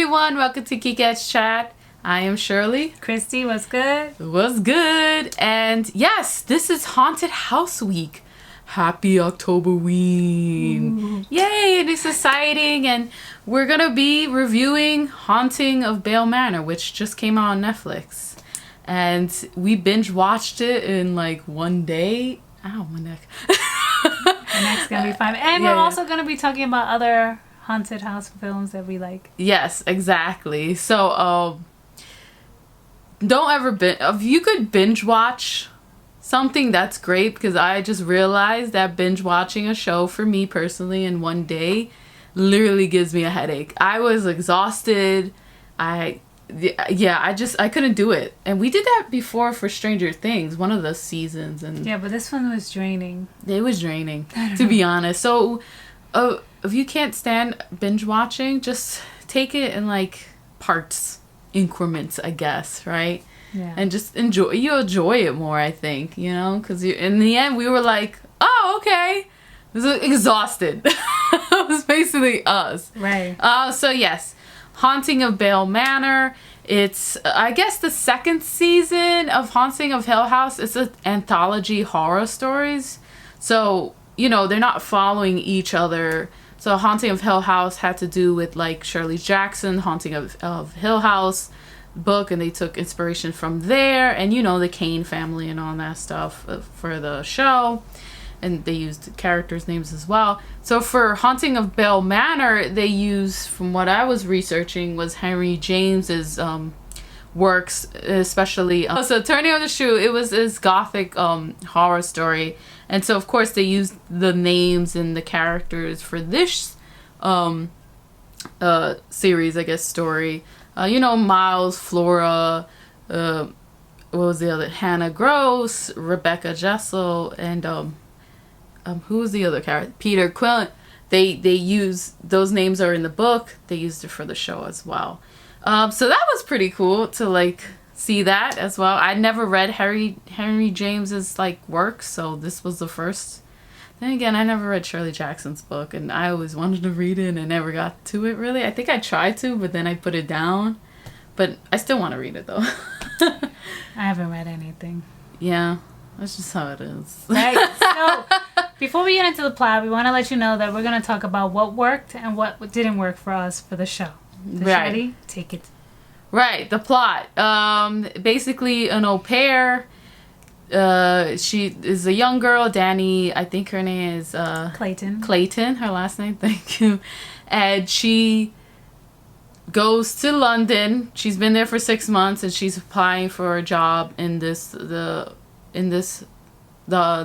everyone. Welcome to Geekettes Chat. I am Shirley. Christy, what's good? What's good? And yes, this is Haunted House Week. Happy Octoberween. Yay, it is exciting. And we're going to be reviewing Haunting of Bly Manor, which just came out on Netflix. And we binge watched it in like one day. Ow, my neck. And that's going to be fun. And we're also going to be talking about other haunted house films that we like. Yes, exactly. So, don't ever if you could binge watch something, that's great, because I just realized that binge watching a show for me personally in one day literally gives me a headache. I was exhausted. I couldn't do it. And we did that before for Stranger Things, one of the seasons, and yeah, but this one was draining. It was draining, to be honest. So, if you can't stand binge watching, just take it in like parts, increments, I guess, right? Yeah. And just enjoy it more, I think, because in the end we were like, oh, okay. It was exhausted. It was basically us. Right. So yes, Haunting of Bly Manor. It's, I guess, the second season of Haunting of Hill House. It's an anthology horror stories. So, they're not following each other. So Haunting of Hill House had to do with like Shirley Jackson, Haunting of Hill House book, and they took inspiration from there, and the Kane family and all that stuff for the show, and they used characters' names as well. So for Haunting of Bly Manor, they used, from what I was researching, was Henry James's works, especially so Turning of the Shoe. It was this Gothic horror story, and so of course they used the names and the characters for this series, I guess, story. Miles, Flora, what was the other? Hannah Gross, Rebecca Jessel, and who was the other character? Peter Quillen. They use those names are in the book. They used it for the show as well. So that was pretty cool to like see that as well. I never read Henry James's like works, so this was the first. Then again, I never read Shirley Jackson's book, and I always wanted to read it and I never got to it really. I think I tried to, but then I put it down. But I still want to read it though. I haven't read anything. Yeah, that's just how it is. Right. So before we get into the plot, we want to let you know that we're going to talk about what worked and what didn't work for us for the show. So right. Ready? Take it. Right, the plot. Basically, an au pair. She is a young girl, Danny. I think her name is Clayton. Clayton, her last name. Thank you. And she goes to London. She's been there for 6 months, and she's applying for a job in the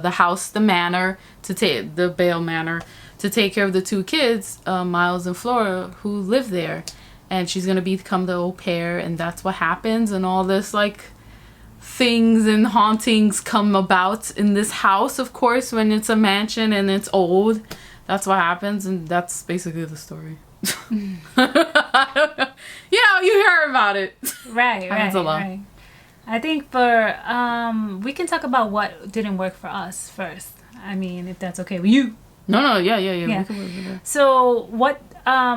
house, the manor, to take the Bly Manor, to take care of the two kids, Miles and Flora, who live there. And she's gonna become the au pair, and that's what happens, and all this like things and hauntings come about in this house, of course, when it's a mansion and it's old. That's what happens, and that's basically the story. I don't know. You heard about it. Right. I think for we can talk about what didn't work for us first. I mean, if that's okay with you. No, yeah. Yeah. We can work with that. So what?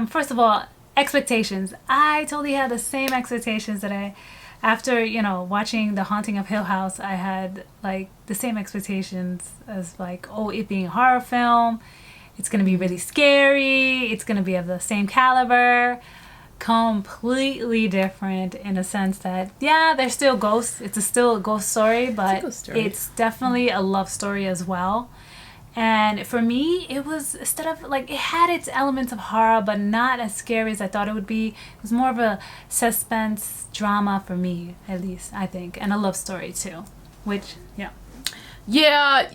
First of all, expectations. I totally had the same expectations that after watching The Haunting of Hill House, I had like the same expectations as like, it being a horror film. It's going to be really scary. It's going to be of the same caliber. Completely different in a sense that, there's still ghosts. It's still a ghost story, but it's definitely a love story as well. And for me, it was, instead of like, it had its elements of horror, but not as scary as I thought it would be. It was more of a suspense drama for me, at least, I think. And a love story too, which, Yeah,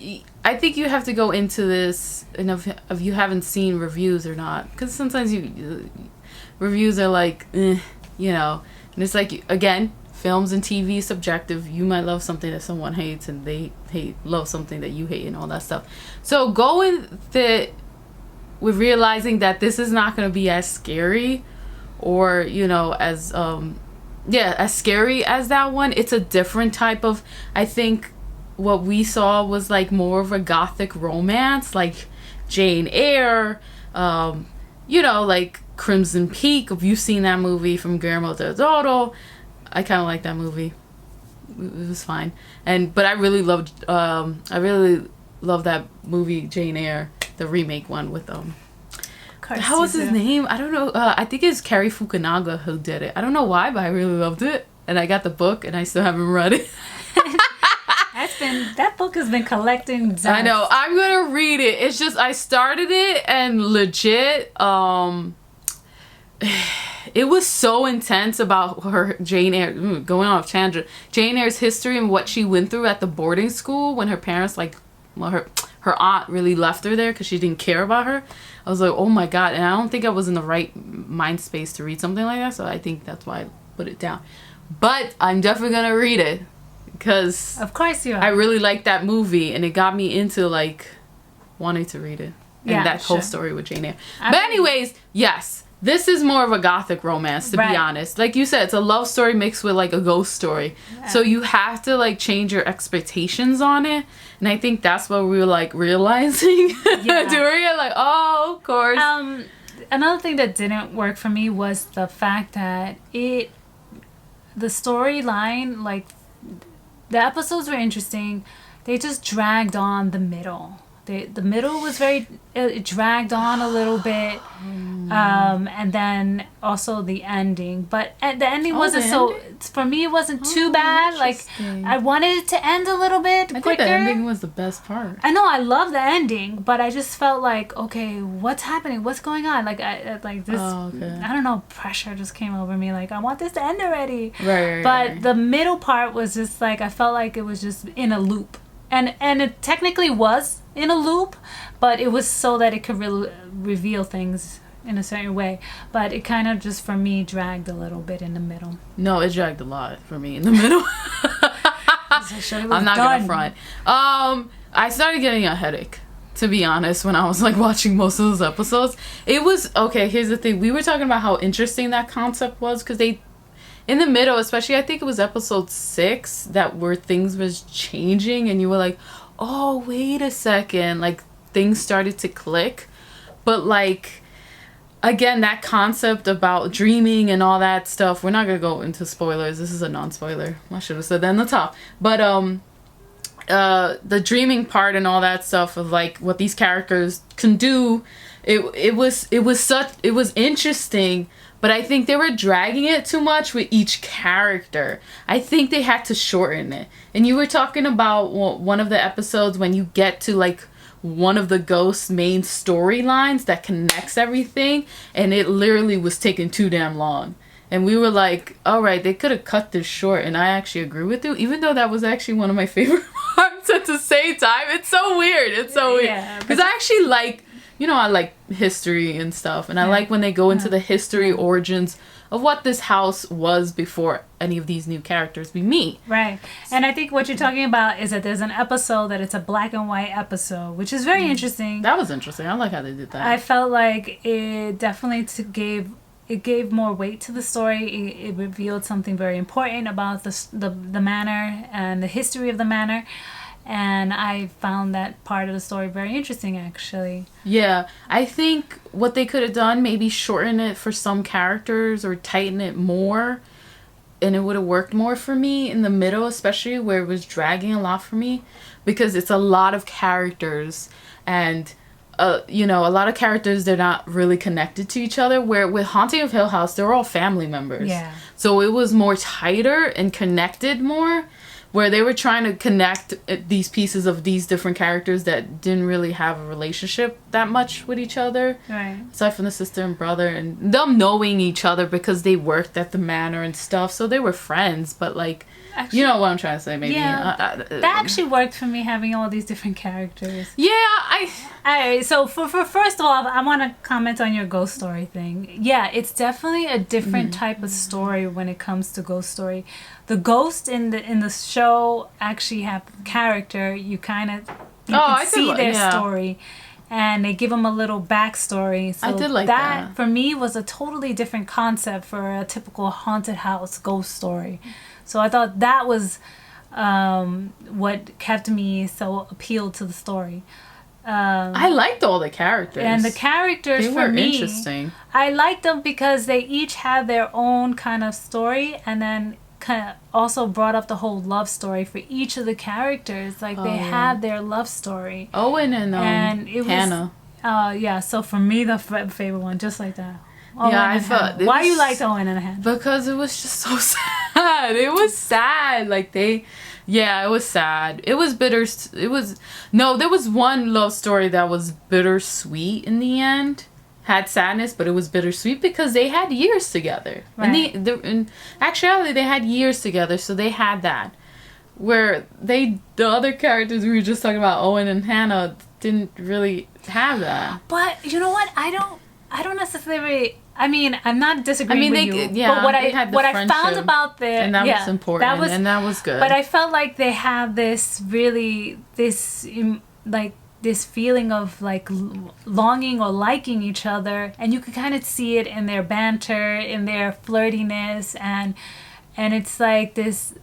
I think you have to go into this, and if you haven't seen reviews or not, because sometimes reviews are like, and it's like, again, films and TV subjective. You might love something that someone hates, and they love something that you hate, and all that stuff. So go with realizing that this is not going to be as scary, or as scary as that one. It's a different type of, I think what we saw was like more of a Gothic romance, like Jane Eyre, like Crimson Peak. If you've seen that movie from Guillermo del Toro, I kind of like that movie. It was fine. But I really loved that movie Jane Eyre, the remake one with how was his name? I don't know. I think it's Cary Fukunaga who did it. I don't know why, but I really loved it. And I got the book, and I still haven't read it. That book has been collecting dust. I know. I'm gonna read it. It's just I started it, and legit, it was so intense about her Jane Eyre going off tangent. Jane Eyre's history and what she went through at the boarding school when her parents her aunt really left her there because she didn't care about her. I was like, oh my god, and I don't think I was in the right mind space to read something like that, so I think that's why I put it down. But I'm definitely gonna read it because of course you are. I really liked that movie, and it got me into like wanting to read it and that whole story with Jane Eyre. But anyways, yes. This is more of a gothic romance, to be honest. Like you said, it's a love story mixed with like a ghost story. Yeah. So you have to like change your expectations on it. And I think that's what we were like realizing during it. Like, oh, of course. Another thing that didn't work for me was the fact that the storyline, like the episodes were interesting. They just dragged on the middle. The middle was it dragged on a little bit, and then also the ending. But the ending wasn't for me. It wasn't too bad. Like I wanted it to end a little bit quicker. I think the ending was the best part. I know I love the ending, but I just felt like, okay, what's happening? What's going on? Like I don't know. Pressure just came over me. Like I want this to end already. But the middle part was just like I felt like it was just in a loop, and it technically was in a loop, but it was so that it could reveal things in a certain way. But it kind of just for me dragged a little bit in the middle. No, it dragged a lot for me in the middle. I'm not gonna front. I started getting a headache, to be honest, when I was like watching most of those episodes. It was okay. Here's the thing: we were talking about how interesting that concept was because they, in the middle, especially I think it was episode 6 where things was changing, and you were like, oh, wait a second, like things started to click. But like again, that concept about dreaming and all that stuff, we're not gonna go into spoilers. This is a non-spoiler. I should have said that in the top. But the dreaming part and all that stuff of like what these characters can do, it was interesting. But I think they were dragging it too much with each character. I think they had to shorten it. And you were talking about one of the episodes when you get to like one of the ghost's main storylines that connects everything. And it literally was taking too damn long. And we were like, all right, they could have cut this short. And I actually agree with you, even though that was actually one of my favorite parts at the same time. It's so weird. Because I actually like... I like history and stuff, and I like when they go into the history origins of what this house was before any of these new characters we meet. Right. And I think what you're talking about is that there's an episode that it's a black and white episode, which is very interesting. That was interesting. I like how they did that. I felt like it definitely gave more weight to the story. It revealed something very important about the manor and the history of the manor. And I found that part of the story very interesting, actually. Yeah, I think what they could have done, maybe shorten it for some characters or tighten it more, and it would have worked more for me in the middle, especially where it was dragging a lot for me, because it's a lot of characters, and a lot of characters, they're not really connected to each other, where with Haunting of Hill House, they're all family members. Yeah. So it was more tighter and connected more, where they were trying to connect these pieces of these different characters that didn't really have a relationship that much with each other. Right. Aside from the sister and brother, and them knowing each other because they worked at the manor and stuff, so they were friends, but like, actually, you know what I'm trying to say, maybe. Yeah, that actually worked for me, having all these different characters. Yeah, so for first of all, I want to comment on your ghost story thing. Yeah, it's definitely a different type of story when it comes to ghost story. The ghost in the show actually have character. You can see their story, and they give them a little backstory. So I did like that. For me, was a totally different concept for a typical haunted house ghost story. So I thought that was what kept me so appealed to the story. I liked all the characters. And the characters, they for were me, interesting. I liked them because they each had their own kind of story, and then kind of also brought up the whole love story for each of the characters. Like, they had their love story. Owen and it Hannah. Yeah, so for me, the favorite one, just like that. I thought... Why you liked Owen and Hannah? Because it was just so sad. It was sad. Like, they... Yeah, it was sad. It was bitter... No, there was one love story that was bittersweet in the end. Had sadness, but it was bittersweet because they had years together. Right. In actuality, they had years together, so they had that. Where the other characters we were just talking about, Owen and Hannah, didn't really have that. But you know what? I don't necessarily... I mean, I'm not disagreeing with you. Yeah, but what I found about their... And that was important. And that was good. But I felt like they had this feeling of like longing or liking each other, and you could kind of see it in their banter, in their flirtiness, and it's like this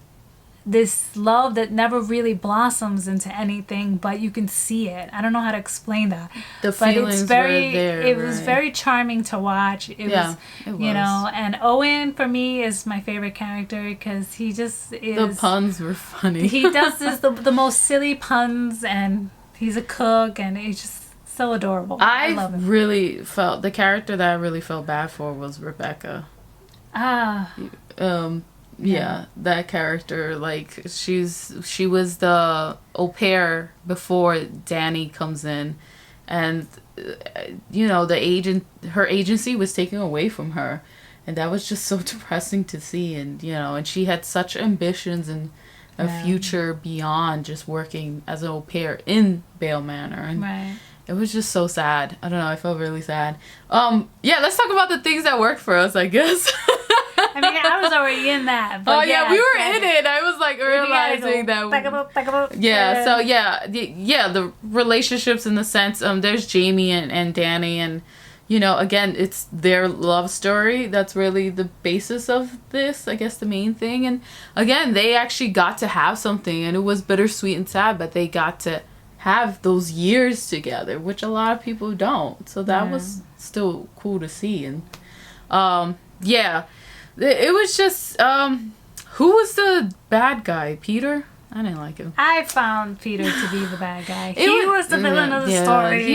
love that never really blossoms into anything, but you can see it. I don't know how to explain that. The feelings were there. It was very charming to watch. It was. You know, and Owen for me is my favorite character because he just is. The puns were funny. He does the most silly puns, and he's a cook, and he's just so adorable. I love him. Really felt the character that I really felt bad for was Rebecca. Yeah, that character, like, she was the au pair before Danny comes in, and you know, her agency was taken away from her, and that was just so depressing to see. And you know, and she had such ambitions and a future beyond just working as an au pair in Bly Manor, and it was just so sad. I don't know, I felt really sad. Let's talk about the things that worked for us, I guess. I mean, I was already in that. But we were in it. I was like realizing that. The relationships in the sense, there's Jamie and Danny, and you know, again, it's their love story that's really the basis of this, I guess, the main thing. And again, they actually got to have something, and it was bittersweet and sad, but they got to have those years together, which a lot of people don't. So that was still cool to see. And it was just, who was the bad guy? Peter? I didn't like him. I found Peter to be the bad guy. He was the villain of the story.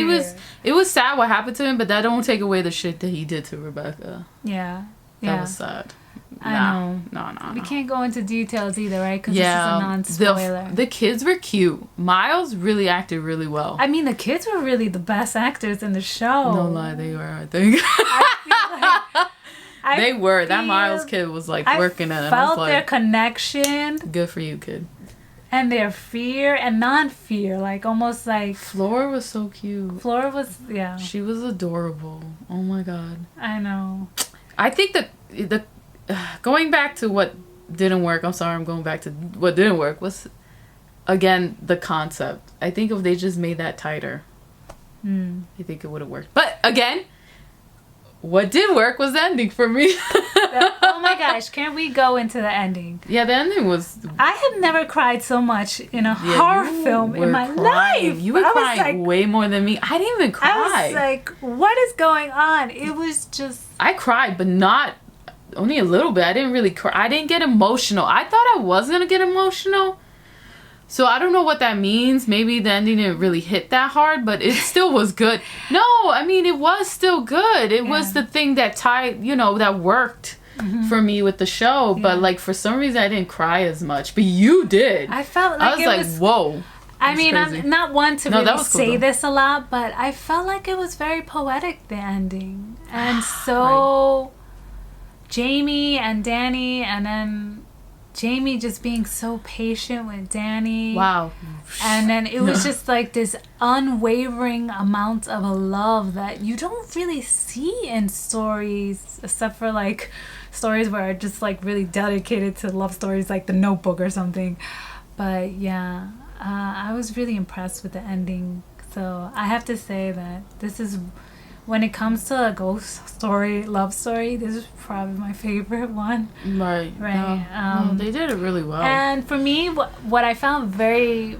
It was sad what happened to him, but that don't take away the shit that he did to Rebecca. Yeah. That was sad. I know. No. We can't go into details either, right? Because this is a non-spoiler. The kids were cute. Miles really acted really well. I mean, the kids were really the best actors in the show. No lie, they were, I think. They were. That Miles kid was like working it. I felt their connection. Good for you, kid. And their fear and non-fear, like almost like... Flora was so cute. Flora was, She was adorable. Oh my god. I know. I think that going back to what didn't work, I'm sorry, I'm going back to what didn't work, was, again, the concept. I think if they just made that tighter, I think it would have worked. But again, what did work was the ending for me. Oh my gosh, can't we go into the ending? Yeah, the ending was... I have never cried so much in a horror film in my life. You were crying way more than me. I didn't even cry. I was like, what is going on? It was just... I cried, but not... Only a little bit. I didn't really cry. I didn't get emotional. I thought I was going to get emotional. So I don't know what that means. Maybe the ending didn't really hit that hard, but it still was good. No, I mean, it was still good. It was the thing that that worked for me with the show. But like, for some reason, I didn't cry as much. But you did. I felt like I was like, whoa. I mean, crazy. I'm not one to really say cool, this a lot, but I felt like it was very poetic, the ending. And so... Jamie and Danny, and then Jamie just being so patient with Danny. Wow. And then it was just like this unwavering amount of love that you don't really see in stories, except for like stories where are just like really dedicated to love stories, like The Notebook or something. But yeah, I was really impressed with the ending. So I have to say that this is... When it comes to a ghost story, love story, this is probably my favorite one. Right. No, they did it really well. And for me, what I found very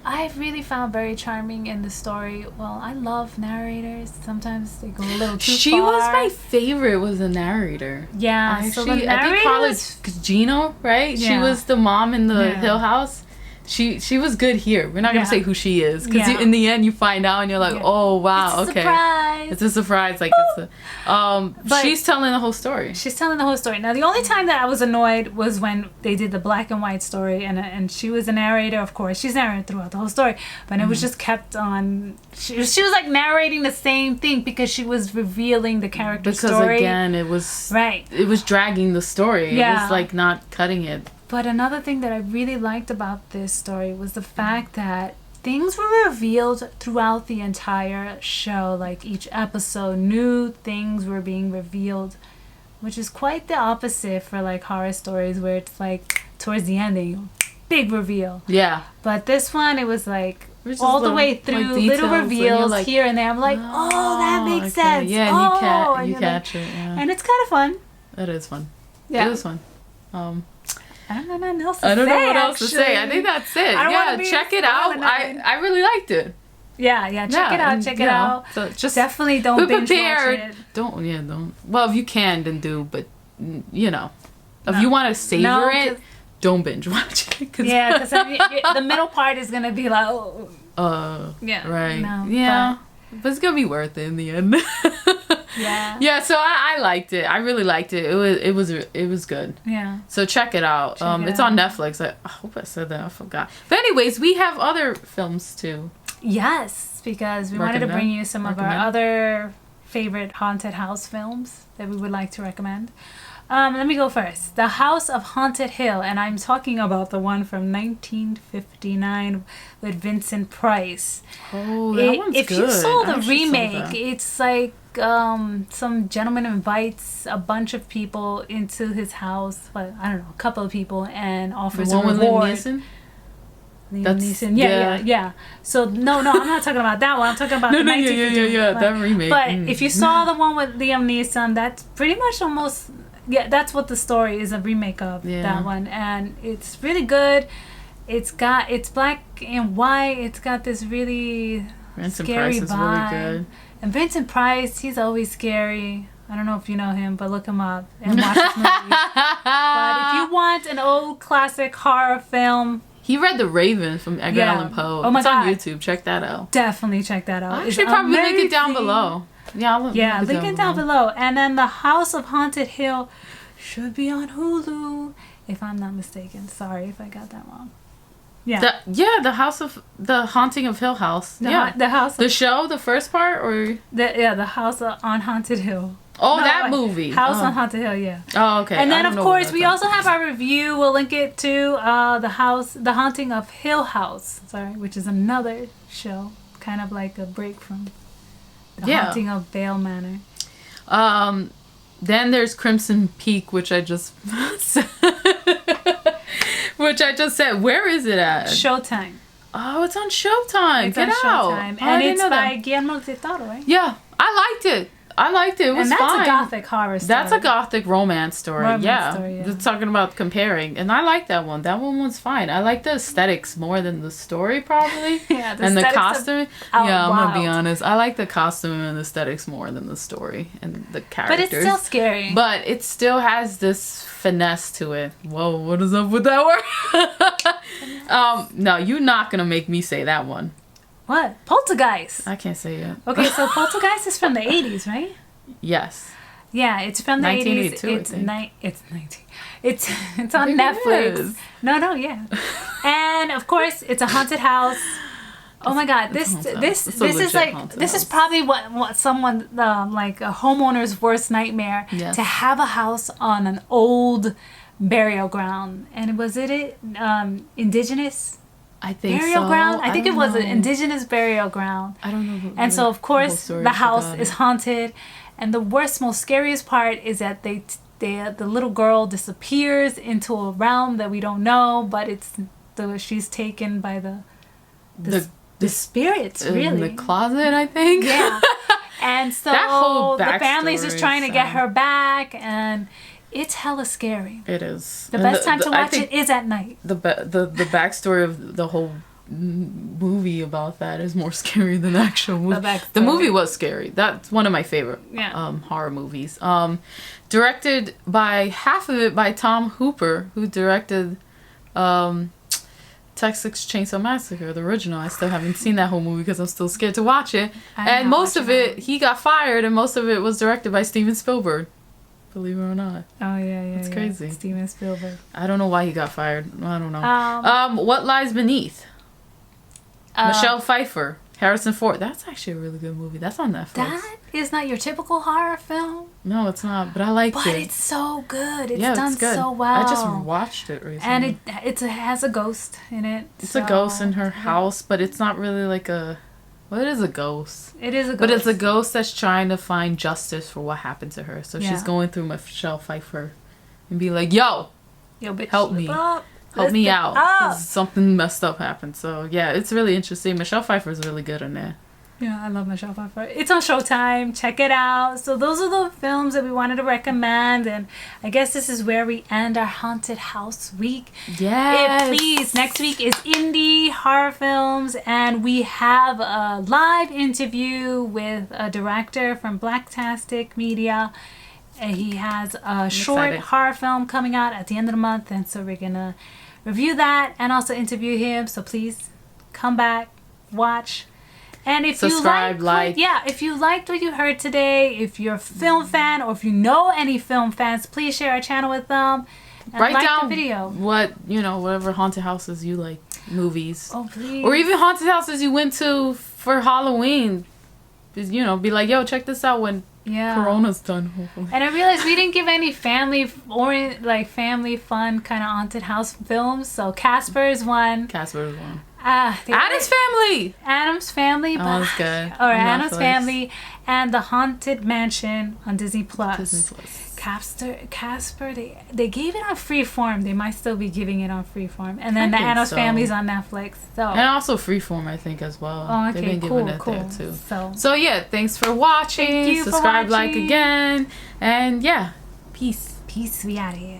I really found very charming in the story. Well, I love narrators. Sometimes they go a little too far. She was my favorite. Was the narrator? Yeah. Actually, So the narrator I think probably Gino, right? Yeah. She was the mom in the Yeah. Hill House. She was good here. We're not gonna Yeah. say who she is because Yeah. in the end you find out and you're like, Yeah. oh wow, It's a okay, surprise. it's a surprise. Like it's But- she's telling the whole story. She's telling the whole story. Now, the only time that I was annoyed was when they did the black and white story, and she was a narrator, of course. She's narrating throughout the whole story, but it was just kept on. She was like narrating the same thing because she was revealing the character Because story. again, it was Right. It was dragging the story. It Yeah. was like not cutting it. But another thing that I really liked about this story was the fact that things were revealed throughout the entire show. Like each episode, new things were being revealed, which is quite the opposite for like horror stories where it's like towards the ending, big reveal. Yeah. But this one, it was like There's just all the little, way like, through, details, little and you're reveals like, here and there. I'm like, oh, that makes sense. Yeah, and and you you're catch it. Yeah. And it's kind of fun. It is fun. Yeah. It is fun. I don't know what else to I don't say, know what else to say. I actually. think that's it. I don't wanna Yeah, be check it out. spoiling I really liked it. Yeah, check it out. and, Check you it know, out. So just Definitely don't be binge watch prepared. it. Don't. Well, if you can, then do. But you know, if No. you want to savor No, it, 'cause- don't binge watch it. Yeah, because the middle part is gonna be like, oh, yeah, Right. no, Yeah. But it's gonna be worth it in the end. yeah, Yeah. So I liked it. I really liked it. It was good. yeah. So check it out. Check it It's on out. Netflix. I hope I said that. I forgot. But anyways, we have other films too. Yes, because we wanted to bring you some of our Recommend. other favorite haunted house films that we would like to recommend. Let me go first. The House of Haunted Hill, and I'm talking about the one from 1959 with Vincent Price. Oh, that one's if good. you saw I the actually saw remake, that. it's like some gentleman invites a bunch of people into his house, well, I don't know, a couple of people, and offers The one a with reward. Liam Neeson? Liam That's- Neeson. yeah. Yeah. So no, I'm not talking about that one. I'm talking about No, the no, yeah, 1951 one. that remake. But Mm. if you saw the one with Liam Neeson, that's pretty much almost, yeah, that's what the story is, a remake of that one, and it's really good. It's black and white. It's got this really Vincent scary Price is vibe. really good. And Vincent Price, he's always scary. I don't know if you know him, but look him up and watch his movies. But if you want an old classic horror film, He read The Raven from Edgar Yeah. Allan Poe. Oh my It's on God. YouTube. Check that out. definitely check that out. I'll It's actually probably link it down amazing. below. Yeah, Link it down below. And then The House of Haunted Hill should be on Hulu, if I'm not mistaken. Sorry if I got that wrong. Yeah. The Haunting of Hill House. The house. The show, the first part, or The House on Haunted Hill. oh, No, that wait. movie. House oh. on Haunted Hill. Yeah. Oh, okay. And I then don't of know course what we that's also have our review. We'll link it to the Haunting of Hill House. Sorry, which is another show, kind of like a break from the Haunting of Bly Manor. Then there's Crimson Peak, which I just said. Where is it at? Showtime. Oh, it's on Showtime. It's Get on out. Showtime, Oh, I and didn't it's know by that. Guillermo del Toro, right? Yeah, I liked it. It was And that's fine. a gothic horror story. That's a gothic romance story. Romance story, yeah. It's talking about comparing, and I like that one. That one was fine. I like the aesthetics more than the story, probably. Yeah, the and the aesthetics costume. are Yeah, I'm gonna be wild. honest. I like the costume and the aesthetics more than the story and the But characters. it's still scary. But it still has this finesse to it. Whoa, what is up with that word? No, you're not gonna make me say that one. What? Poltergeist. I can't say it. Okay, so Poltergeist is from the 80s, right? Yes. Yeah, it's from the 80s. 1982, I It's think. it's 19. It's on think it Netflix. is. No, yeah. And of course, it's a haunted house. Oh my God! It's This a haunted this house. It's a this is legit like haunted this is house. probably what someone like a homeowner's worst nightmare, Yes. to have a house on an old burial ground. And was it indigenous I think burial so. ground? I think it don't was an know. indigenous burial ground. I don't know. And so, of course, story the house about is it. haunted. And the worst, most scariest part is that the little girl disappears into a realm that we don't know, but she's taken by the spirits, in really. the closet, I think. Yeah. And so That whole the family's backstory just trying to is get sad. her back, and it's hella scary. It is. The And best time to I watch think it is at night. the backstory of the whole movie about that is more scary than the actual movie. The The movie was scary. That's one of my favorite Yeah. horror movies. Directed by half of it by Tom Hooper, who directed Texas Chainsaw Massacre, the original. I still haven't seen that whole movie because I'm still scared to watch it. And most of it, he got fired, and most of it was directed by Steven Spielberg. Believe it or not. Oh, yeah. It's crazy. Steven Spielberg. I don't know why he got fired. I don't know. What Lies Beneath? Michelle Pfeiffer, Harrison Ford. That's actually a really good movie. That's on Netflix. That is not your typical horror film. No, it's not. But I liked it. But it's so good. It's yeah, done it's good. so well. I just watched it recently. And it has a ghost in it. It's a ghost in her house, but it's not really like a... Well, it is a ghost. It is a ghost. But it's a ghost that's trying to find justice for what happened to her. So Yeah. she's going through Michelle Pfeiffer and be like, yo, bitch, help me. Help me out. 'Cause something messed up happened. So, yeah, it's really interesting. Michelle Pfeiffer is really good in there. Yeah, I love Michelle Pfeiffer. It's on Showtime. Check it out. So those are the films that we wanted to recommend. And I guess this is where we end our Haunted House week. Yes. Please, next week is indie horror films. And we have a live interview with a director from Blacktastic Media. And he has a short excited. horror film coming out at the end of the month. And so we're going to review that and also interview him. So please come back, watch. And if Subscribe, you liked, if you liked what you heard today, if you're a film fan or if you know any film fans, please share our channel with them. And Write like down the video. whatever haunted houses you like, movies. Oh, please. Or even haunted houses you went to for Halloween. Just, be like, yo, check this out when Corona's done, hopefully. And I realized we didn't give any family fun kind of haunted house films. So Casper is one. Casper is one. Addams Family. Addams Family. Oh, that's good. Or On Addams Netflix. Family and The Haunted Mansion on Disney Plus. Disney Plus. Casper, they gave it on Freeform. They might still be giving it on Freeform. And then I the think Addams so. Family's on Netflix. So. And also Freeform, I think, as well. Oh, okay, They've been cool, giving it there, too. So yeah, thanks for watching. Thank you for Subscribe, like watching. again. And, yeah, peace. Peace. We out of here.